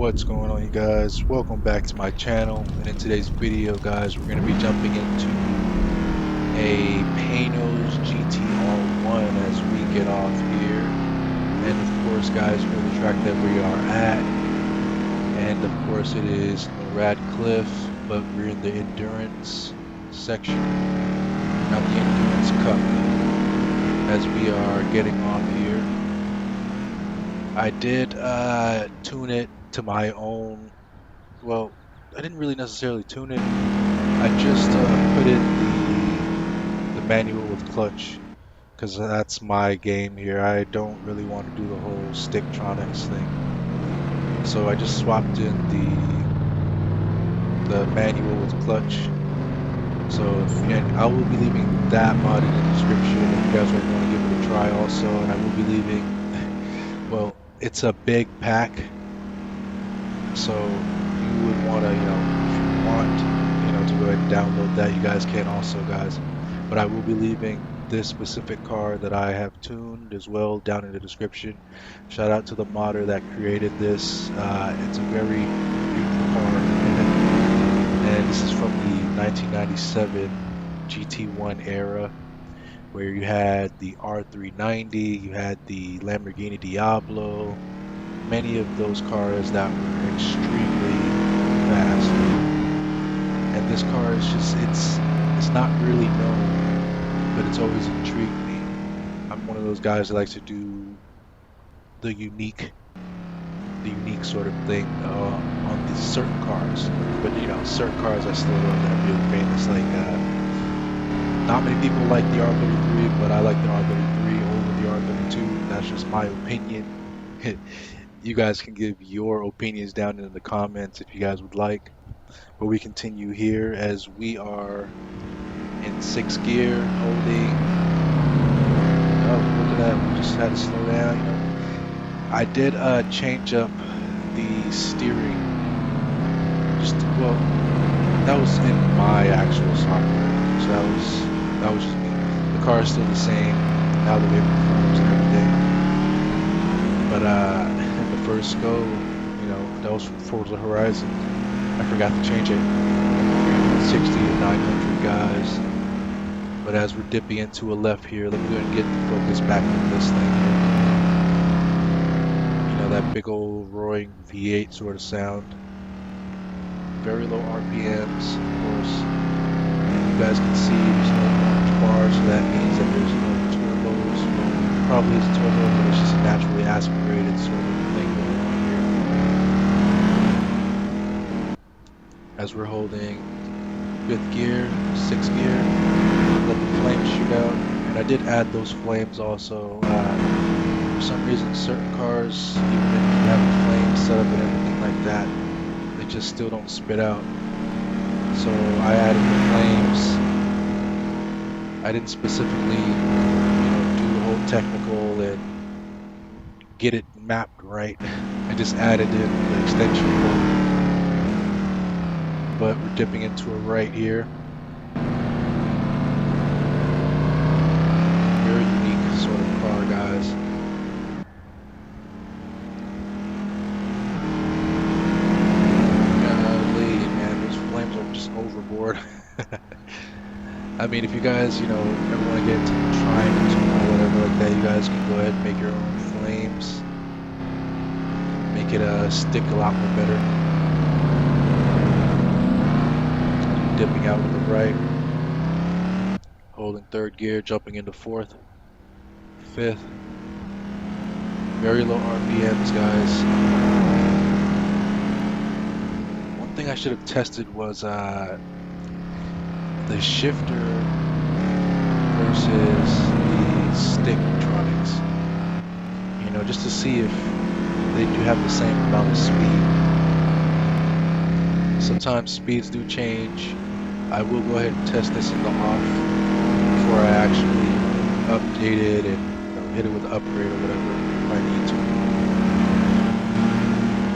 What's going on, you guys? Welcome back to my channel. And in today's video, guys, we're going to be jumping into a PANOZ GTR-1 as we get off here. And of course, guys, you know the track that we are at. And of course, it is Radcliffe, but we're in the endurance section, not the endurance cup, as we are getting off here. I did tune it to my own. Well, I didn't really necessarily tune it. I just put in the manual with clutch because that's my game here. I don't really want to do the whole Sticktronics thing, so I just swapped in the manual with clutch. So and I will be leaving that mod in the description if you guys want to give it a try also. And I will be leaving. Well, it's a big pack, so you would want to, if you want, to go ahead and download that. You guys can also, guys. But I will be leaving this specific car that I have tuned as well down in the description. Shout out to the modder that created this. It's a very beautiful car, and this is from the 1997 GT1 era, where you had the R390, you had the Lamborghini Diablo, many of those cars that were extremely fast. And this car is just, it's not really known, but it's always intrigued me. I'm one of those guys that likes to do the unique sort of thing on these certain cars. But certain cars I still love that are really famous. Like not many people like the R33, but I like the R33 over the R32. That's just my opinion. You guys can give your opinions down in the comments if you guys would like. But we continue here as we are in 6th gear, holding. Oh, look at that! We just had to slow down. I did change up the steering. Well, that was in my actual software, so that was just me. The car is still the same now that it performs and everything. But in the first go, that was from Forza Horizon. I forgot to change it. 360 to 900, guys. But as we're dipping into a left here, let me go and get the focus back on this thing here. That big old roaring V8 sort of sound. Very low RPMs, of course. And you guys can see there's no orange bar, so that means that there's no turbos. Well, probably is a turbo, but it's just a naturally aspirated sort of thing going on here. As we're holding 5th gear, 6th gear, let the flames shoot out. And I did add those flames also. For some reason, certain cars, even if you have the flames set up and everything like that, they just still don't spit out. So I added the flames. I didn't specifically, do the whole technical and get it mapped right. I just added in the extension code. But we're dipping into a right here. Very unique sort of car, guys. Overboard. I mean, if you guys, ever want to get into trying to or whatever like that, you guys can go ahead and make your own flames. Make it stick a lot more better. Dipping out with the right. Holding 3rd gear, jumping into 4th. 5th. Very low RPMs, guys. One thing I should have tested was the shifter versus the Sticktronics. Just to see if they do have the same amount of speed. Sometimes speeds do change. I will go ahead and test this in the off before I actually update it and hit it with the upgrade or whatever if I need to.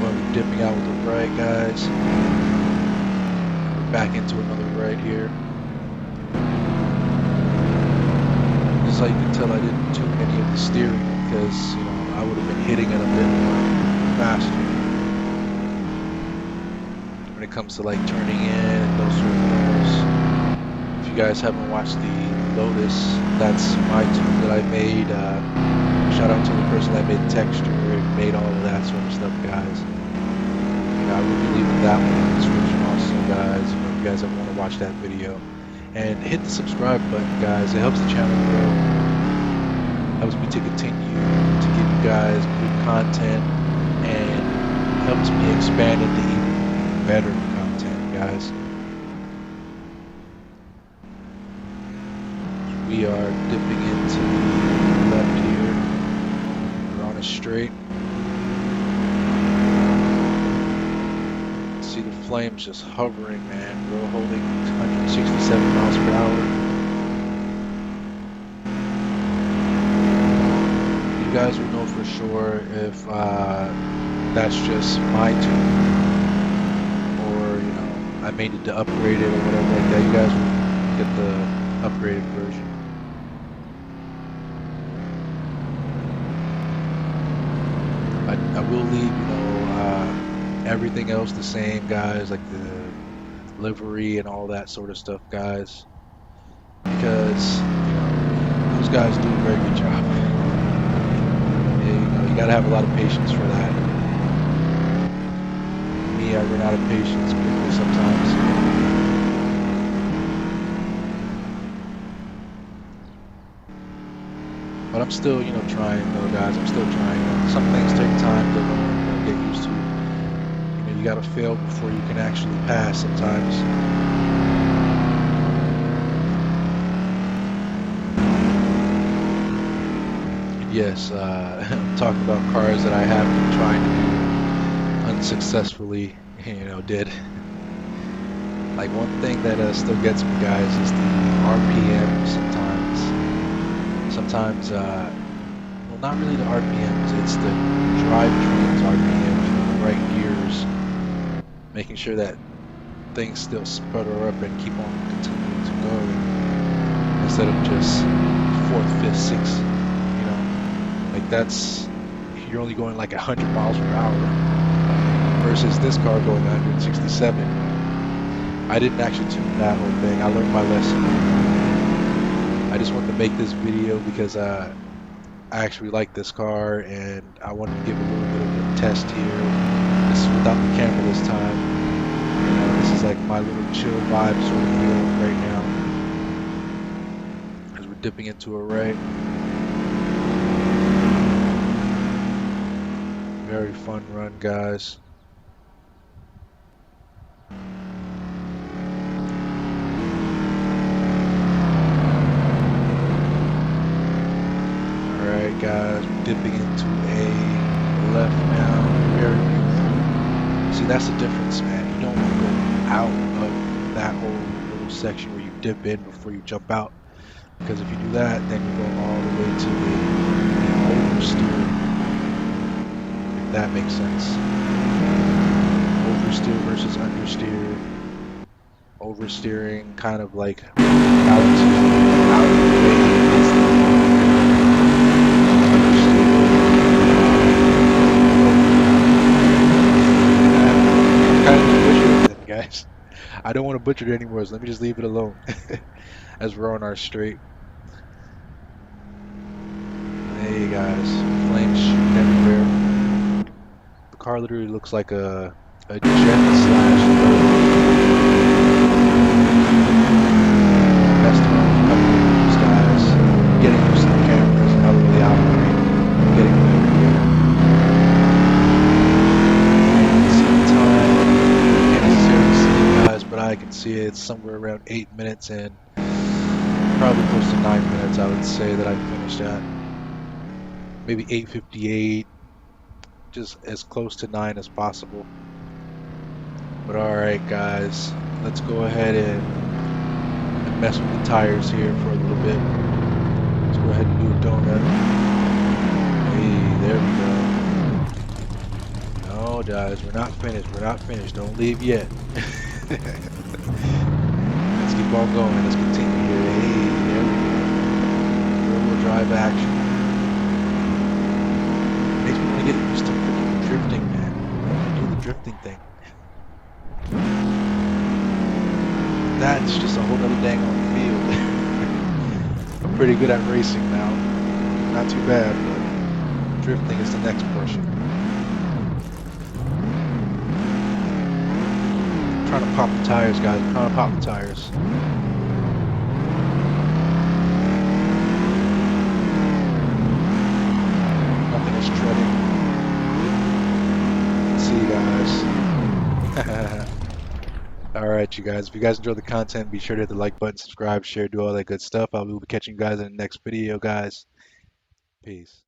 We're dipping out with the right, guys. We're back into another right here. Just like you can tell, I didn't tune any of the steering because I would have been hitting it a bit more faster. comes to like turning in and those sort of corners. If you guys haven't watched the Lotus, that's my tune that I made. Shout out to the person that made the texture and made all of that sort of stuff, guys. You know, I will be leaving that one in the description also, guys. You know, if you guys ever want to watch that video. And hit the subscribe button, guys. It helps the channel grow. Helps me to continue to give you guys good content and helps me expand into even better content, guys. We are dipping into the left here. We're on a straight. See the flames just hovering, man. We're holding 167 miles per hour. You guys will know for sure if that's just my tune, or you know, I may need to upgrade it or whatever like that. You guys will get the upgraded version. I will leave, you know, everything else the same, guys, like the livery and all that sort of stuff, guys, because you know, those guys do a very good job. Yeah, you know, you gotta have a lot of patience for that. Me, I run out of patience quickly sometimes. But I'm still, you know, trying though, guys. I'm still trying. Some things take time to learn, you know, get used to. You know, you gotta fail before you can actually pass sometimes. And yes, I'm talking about cars that I have been trying to do unsuccessfully, you know, did. Like one thing that still gets me, guys, is the RPM sometimes. Sometimes, well, not really the RPMs, it's the drivetrain's RPMs, the right gears, making sure that things still sputter up and keep on continuing to go instead of just fourth, fifth, sixth, you know, like that's, you're only going like 100 miles per hour versus this car going 167. I didn't actually tune that whole thing. I learned my lesson. I just wanted to make this video because I actually like this car and I wanted to give a little bit of a test here. This is without the camera this time. You know, this is like my little chill vibe sort of feel right now as we're dipping into a right. Very fun run, guys. Alright guys, we're dipping into a left now. Very beautiful. See, that's the difference, man. You don't want to go out of that whole little section where you dip in before you jump out. Because if you do that, then you're going all the way to the oversteer. If that makes sense. Oversteer versus understeer. Oversteering kind of like out of the way. Guys, I don't want to butcher it anymore, so let me just leave it alone as we're on our straight. Hey guys, flames shooting everywhere. The car literally looks like a jet slash best of a couple of these guys, getting used to the cameras and how they really operate, getting better here. But I can see it's somewhere around 8 minutes and probably close to 9 minutes, I would say, that I finished at. Maybe 8:58, just as close to 9 as possible. But alright guys, let's go ahead and mess with the tires here for a little bit. Let's go ahead and do a donut. Hey, there we go. No guys, we're not finished, don't leave yet. Let's keep on going. Let's continue here. Hey, there we go. Rear-wheel drive action. Makes me want to get used to freaking drifting, man. Do the drifting thing. that's just a whole nother dang on field. I'm pretty good at racing now. Not too bad, but drifting is the next portion. I'm trying to pop the tires, guys. I'm trying to pop the tires. Nothing is treading. See you guys. All right, you guys. If you guys enjoy the content, be sure to hit the like button, subscribe, share, do all that good stuff. I will be catching you guys in the next video, guys. Peace.